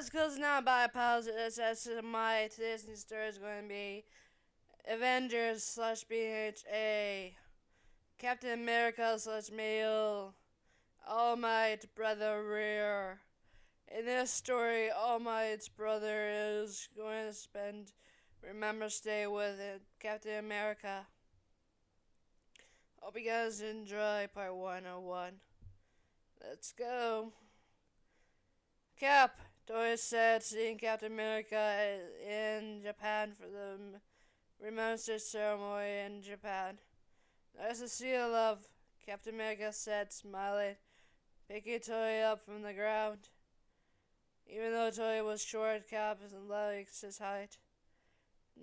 That's because now by pals, as my today's story is going to be Avengers slash BNHA, Captain America slash Male, All Might Brother Rear. In this story, All Might's brother is going to spend Remembrance Day with Captain America. Hope you guys enjoy part 101. Let's go. Cap, Doris said, seeing Captain America in Japan for the Remembrance ceremony in Japan. Nice to see you, love, Captain America said, smiling, picking Toy up from the ground. Even though Toy was short, Cap likes his height.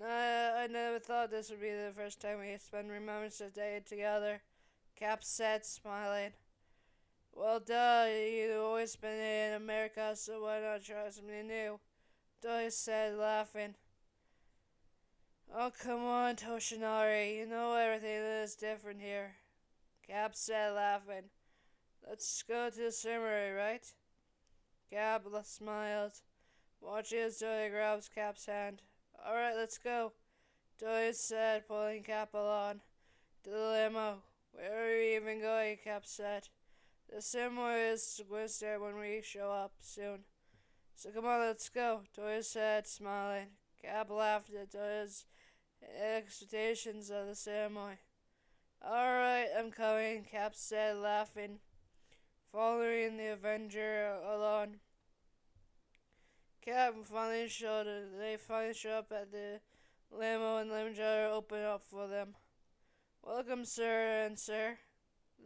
I never thought this would be the first time we spend Remembrance Day together, Cap said, smiling. Well, duh, you've always been in America, so why not try something new? Doy said, laughing. Oh, come on, Toshinori, you know everything is different here, Cap said, laughing. Let's go to the ceremony, right? Cap smiled, watching as Doy grabs Cap's hand. Alright, let's go, Doy said, pulling Cap along. To the limo. Where are you even going? Cap said. The ceremony is going to start when we show up soon. So come on, let's go, Toy said, smiling. Cap laughed at Toy's expectations of the ceremony. Alright, I'm coming, Cap said, laughing, following the Avenger along. They finally showed up at the limo, and the limo driver opened up for them. Welcome, sir and sir,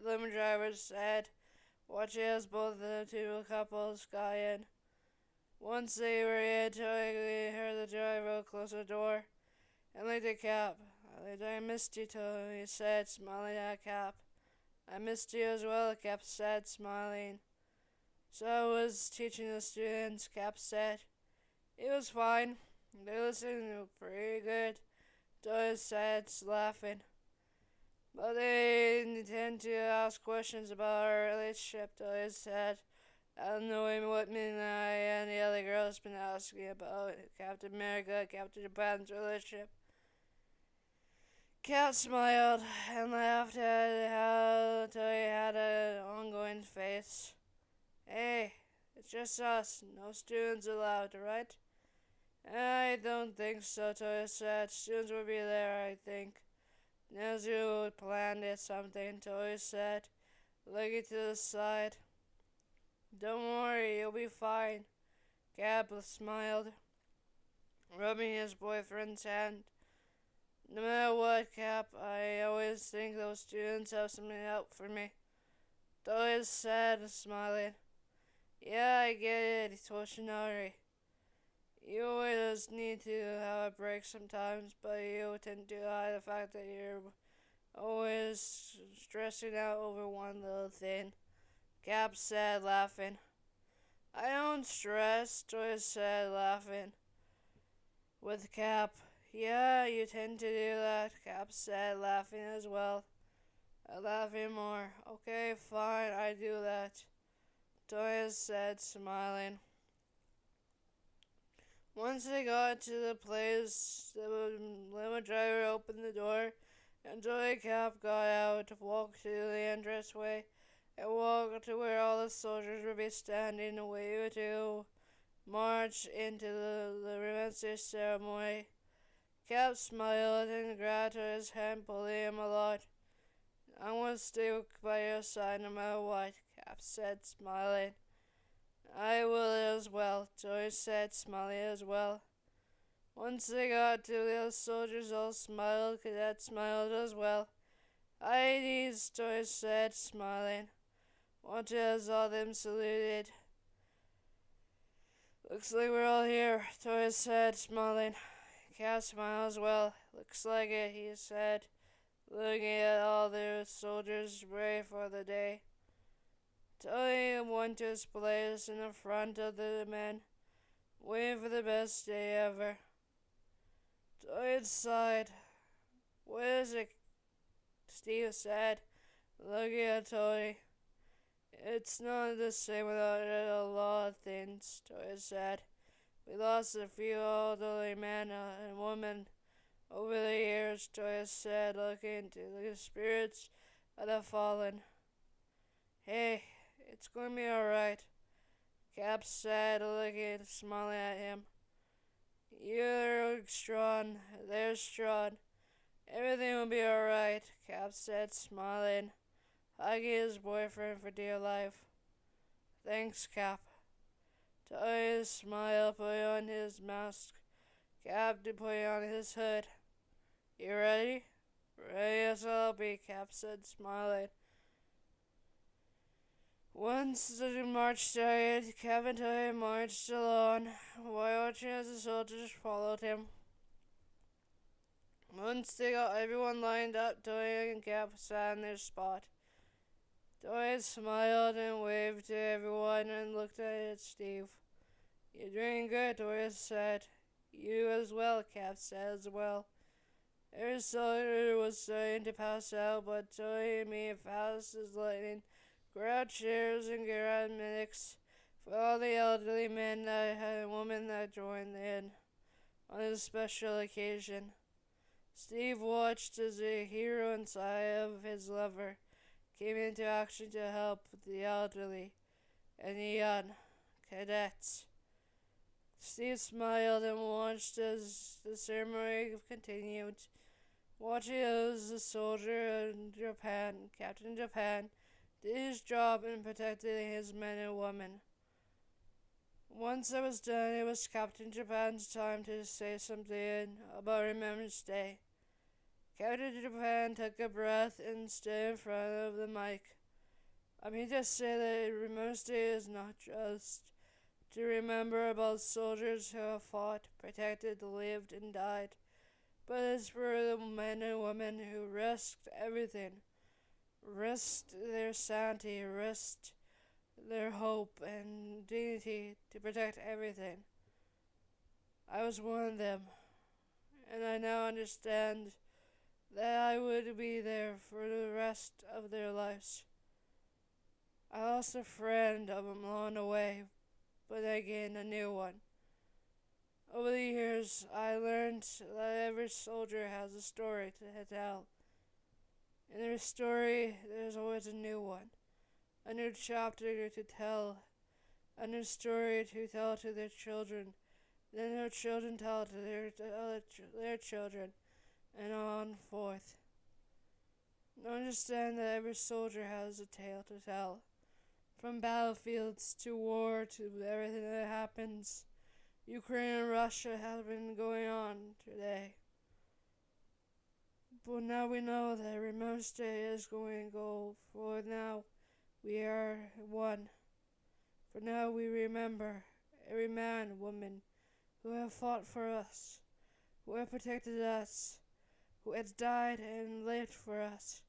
the limo driver said, watching as both the two couples got in. Once they were in, Toy heard the driver close the door and looked at Cap. I missed you, Toy said, smiling at Cap. I missed you as well, Cap said, smiling. So I was teaching the students, Cap said. It was fine. They listened pretty good, Toy said, laughing. But they tend to ask questions about our relationship, Toy said. I don't know what me and I and the other girls been asking about Captain America, Captain Japan's relationship. Cap smiled and laughed at how Toy had an ongoing face. Hey, it's just us, no students allowed, right? I don't think so, Toy said. Students will be there, I think. Nezu planned it something, Toy said, looking to the side. Don't worry, you'll be fine, Cap smiled, rubbing his boyfriend's hand. No matter what, Cap, I always think those students have something out for me, Toy said, smiling. Yeah, I get it, Toshinori. You always need to have a break sometimes, but you tend to hide the fact that you're always stressing out over one little thing, Cap said, laughing. I don't stress, Toy said, laughing. With Cap. Yeah, you tend to do that, Cap said, laughing as well. Laughing more. Okay, fine, I do that, Toy said, smiling. Once they got to the place, the limo driver opened the door, and Toy Cap got out, walked to the entranceway, and walked to where all the soldiers would be standing, waiting to march into the Remembrance ceremony. Cap smiled and grabbed his hand, pulling him along. I want to stay by your side no matter what, Cap said, smiling. I will as well, Toy said, smiling as well. Once they got to the other soldiers, all smiled, cadets smiled as well. Hades, Toy said, smiling. Watch as all them saluted. Looks like we're all here, Toy said, smiling. Cap smiled as well. Looks like it, he said, looking at all the soldiers ready for the day. Toy went to his place in the front of the men, waiting for the best day ever. Toy sighed. What is it? Steve said, looking at Toy. It's not the same without a lot of things, Toy said. We lost a few elderly men and women over the years, Toya said, looking to the spirits of the fallen. Hey, it's going to be alright, Cap said, looking, smiling at him. You're strong, they're strong. Everything will be alright, Cap said, smiling, hugging his boyfriend for dear life. Thanks, Cap. Toya smiled, putting on his mask. Cap to put on his hood. You ready? Ready as I'll be, Cap said, smiling. Once the march started, Cap and Toya marched along, while watching as the soldiers followed him. Once they got everyone lined up, Toya and Cap sat in their spot. Toya smiled and waved to everyone and looked at Steve. You're doing good, Toya said. You as well, Cap said as well. Every soldier was starting to pass out, but Toya made fast as lightning, grabbed chairs and grabbed medics for all the elderly men and women that joined in on this special occasion. Steve watched as the hero inside of his lover came into action to help the elderly and the young cadets. Steve smiled and watched as the ceremony continued, watching as the soldier in Japan, Captain Japan, did his job in protecting his men and women. Once it was done, it was Captain Japan's time to say something about Remembrance Day. Captain Japan took a breath and stood in front of the mic. I'm here to say that Remembrance Day is not just to remember about soldiers who have fought, protected, lived, and died, but it's for the men and women who risked everything, risked their sanity, risked their hope and dignity to protect everything. I was one of them, and I now understand that I would be there for the rest of their lives. I lost a friend of them along the way, but I gained a new one. Over the years, I learned that every soldier has a story to tell. In every story, there's always a new one, a new chapter to tell, a new story to tell to their children, then their children tell to their children, and on forth. Understand that every soldier has a tale to tell. From battlefields to war to everything that happens, Ukraine and Russia have been going on today. But now we know that Remembrance Day is going to go. For now, we are one. For now, we remember every man, woman who have fought for us, who have protected us, who has died and lived for us,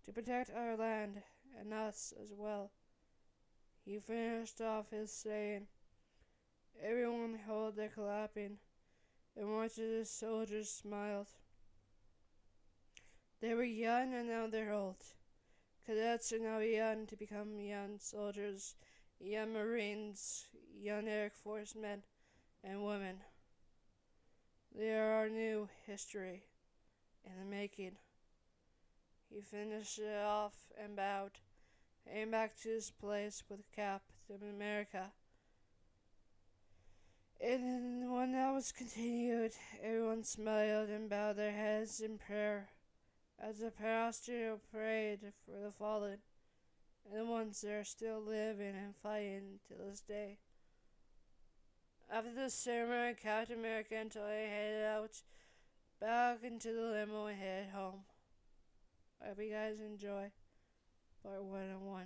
to protect our land and us as well. He finished off his saying. Everyone held their clapping, and watched as the soldiers smiled. They were young and now they're old. Cadets are now young to become young soldiers, young Marines, young Air Force men and women. They are our new history in the making. He finished it off and bowed, heading back to his place with Cap to America. And when that was continued, everyone smiled and bowed their heads in prayer as the pastor prayed for the fallen and the ones that are still living and fighting to this day. After the ceremony, Captain America and Toya headed out back into the limo and headed home. I hope you guys enjoy part 101.